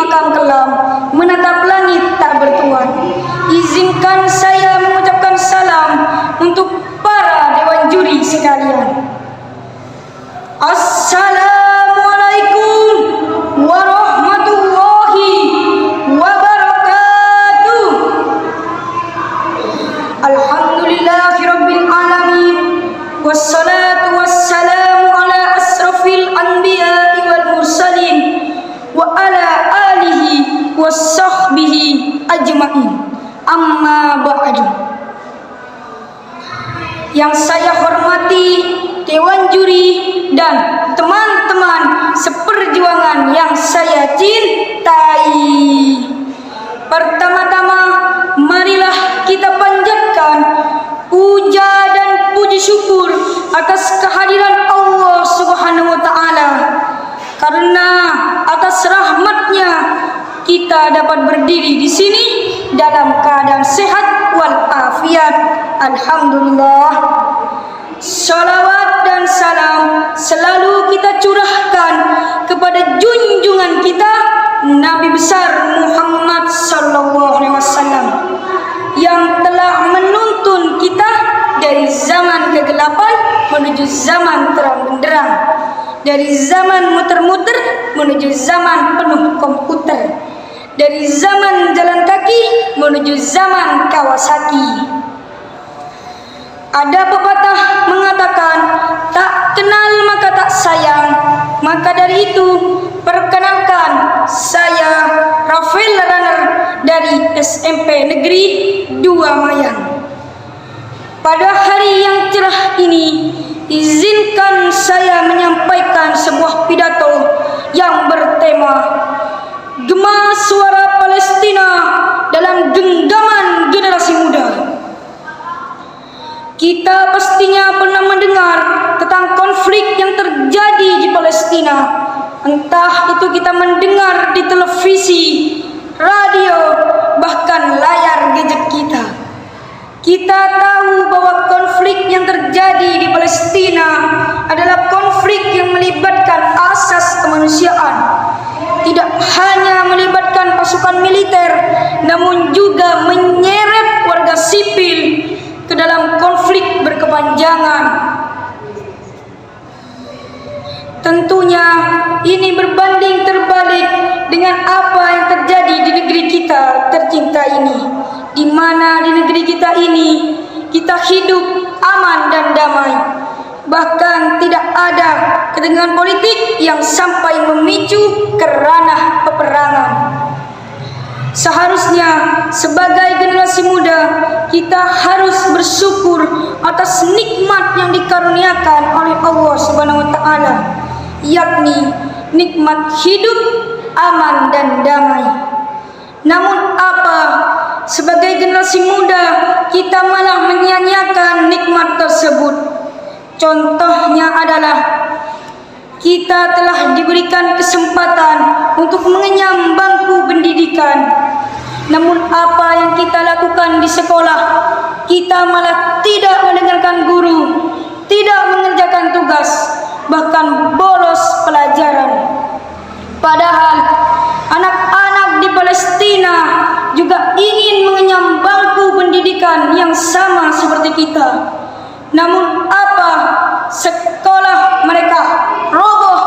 makam kelam, menatap langit tak bertuan. Izinkan saya mengucapkan salam untuk para dewan juri sekalian. Assalamualaikum warahmatullahi wabarakatuh. Alhamdulillahirabbil alamin, wassalatu wassalamu ala asrafil anbiya'i wal mursalin wa ala alihi wassahbihi ajma'in. Amma ba'du. Yang saya hormati dewan juri dan teman-teman seperjuangan yang saya cintai. Pertama-tama, marilah kita panjatkan puja dan puji syukur atas kehadiran Allah Subhanahu wa taala. Karena atas rahmatnya kita dapat berdiri di sini dalam keadaan sehat wal afiat. Alhamdulillah. Salawat dan salam selalu kita curahkan kepada junjungan kita Nabi besar Muhammad sallallahu alaihi wasallam yang telah menuntun kita dari zaman kegelapan menuju zaman terang benderang, dari zaman muter-muter menuju zaman penuh komputer, dari zaman jalan kaki menuju zaman Kawasaki. Ada pepatah mengatakan, tak kenal maka tak sayang. Maka dari itu, perkenalkan saya Rafael Runner dari SMP Negeri 2 Mayang. Pada hari yang cerah ini, izinkan saya menyampaikan sebuah pidato yang bertema Gema Suara Palestina dalam Genggaman Generasi Muda. Kita pastinya pernah mendengar tentang konflik yang terjadi di Palestina. Entah itu kita mendengar di televisi, radio, bahkan layar gadget kita. Kita tahu bahwa konflik yang terjadi di Palestina adalah konflik yang melibatkan asas kemanusiaan. Tidak hanya melibatkan pasukan militer, namun juga menyeret warga sipil ke dalam konflik berkepanjangan. Tentunya ini berbanding terbalik dengan apa yang terjadi di negeri kita tercinta ini, di mana di negeri kita ini kita hidup aman dan damai. Bahkan tidak ada ketegangan politik yang sampai memicu ke ranah peperangan. Seharusnya sebagai generasi muda kita harus bersyukur atas nikmat yang dikaruniakan oleh Allah Subhanahu wa taala, yakni nikmat hidup aman dan damai. Namun apa, sebagai generasi muda kita malah menyia-nyiakan nikmat tersebut. Contohnya adalah kita telah diberikan kesempatan untuk mengenyam bangku pendidikan. Namun apa yang kita lakukan di sekolah, kita malah tidak mendengarkan guru, tidak mengerjakan tugas, bahkan bolos pelajaran. Padahal anak-anak di Palestina juga ingin mengenyam bangku pendidikan yang sama seperti kita. Namun apa, sekolah mereka roboh,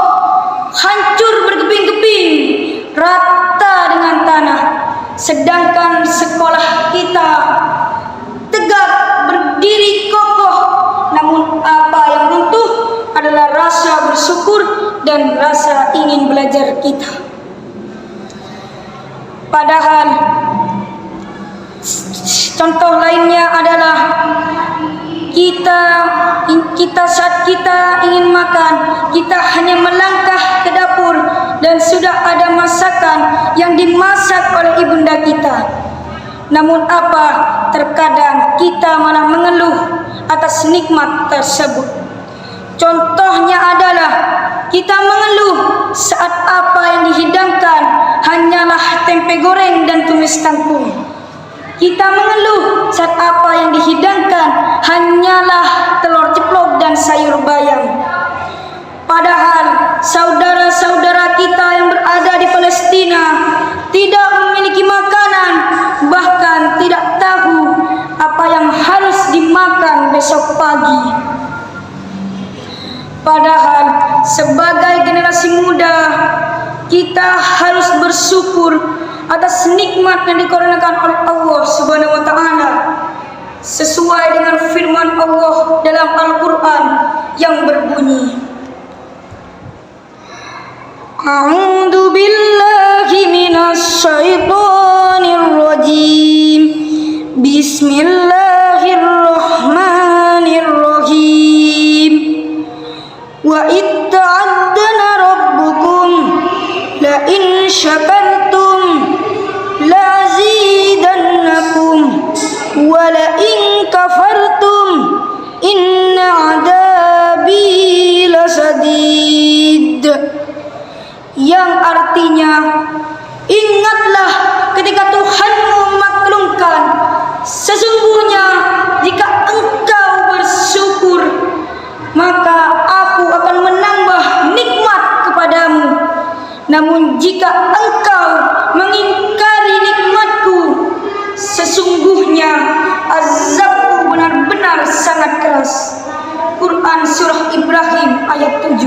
hancur berkeping-keping, rata dengan tanah. Sedangkan sekolah kita tegak berdiri kokoh. Namun apa yang runtuh adalah rasa bersyukur dan rasa ingin belajar kita. Padahal contoh lainnya adalah kita saat kita ingin makan, kita hanya melangkah ke dapur dan sudah ada masakan yang dimasak oleh ibunda kita. Namun apa, terkadang kita malah mengeluh atas nikmat tersebut. Contohnya adalah kita mengeluh saat apa yang dihidangkan hanyalah tempe goreng dan tumis kangkung. Kita mengeluh saat apa yang dihidangkan hanyalah telur ceplok dan sayur bayam. Padahal saudara-saudara kita yang berada di Palestina tidak memiliki makanan, bahkan tidak tahu apa yang harus dimakan besok pagi. Padahal sebagai generasi muda, kita harus bersyukur atas nikmat yang dikurniakan oleh Allah Subhanahu wa taala, sesuai dengan firman Allah dalam Al-Qur'an yang berbunyi, A'udzu billahi minasy syaithanir rajim. Bismillahirrahmanirrahim. Wa itta'addana rabbukum la in syakartum la azidannakum wa la in kafartum inna 'adzabi lasadid. Yang artinya, ingatlah ketika Tuhanmu memaklumkan, sesungguhnya jika engkau bersyukur, maka aku akan menambah nikmat kepadamu. Namun jika engkau mengingkari nikmatku, sesungguhnya azabku benar-benar sangat keras. Quran Surah Ibrahim ayat 7.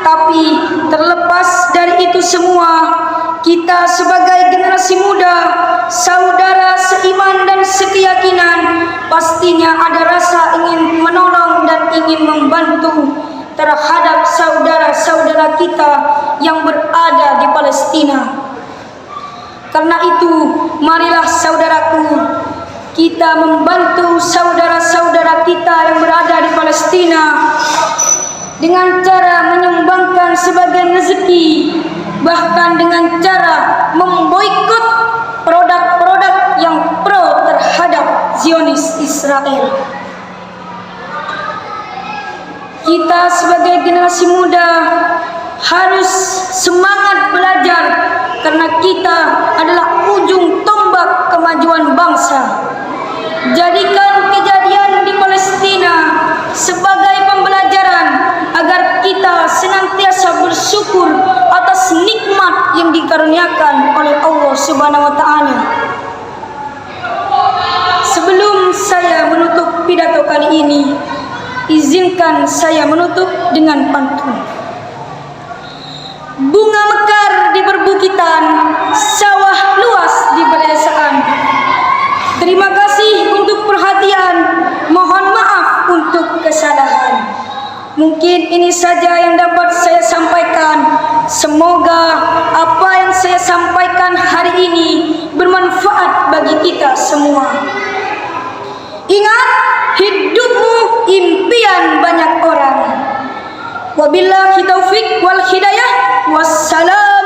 Tapi terlepas dari itu semua, kita sebagai generasi muda, saudara seiman dan sekeyakinan, pastinya ada rasa ingin menolong dan ingin membantu terhadap saudara-saudara kita yang berada di Palestina. Karena itu, marilah saudaraku, kita membantu saudara-saudara kita yang berada di Palestina dengan cara menyumbangkan sebagian rezeki, bahkan dengan cara memboikot produk-produk yang pro terhadap Zionis Israel. Kita sebagai generasi muda harus semangat belajar, karena kita adalah ujung tombak kemajuan bangsa. Jadikan kejadian di Palestina sebagai pembelajaran agar kita senantiasa bersyukur atas nikmat yang dikaruniakan oleh Allah Subhanahu wa taala. Sebelum saya menutup pidato kali ini, izinkan saya menutup dengan pantun. Bunga mekar di perbukitan, sawah luas di pedesaan. Terima kasih untuk perhatian, mohon maaf untuk kesalahan. Mungkin ini saja yang dapat saya sampaikan. Semoga apa yang saya sampaikan hari ini bermanfaat bagi kita semua. Ingat, hidupmu impian banyak orang. Wabillahi taufik wal hidayah. Wassalam.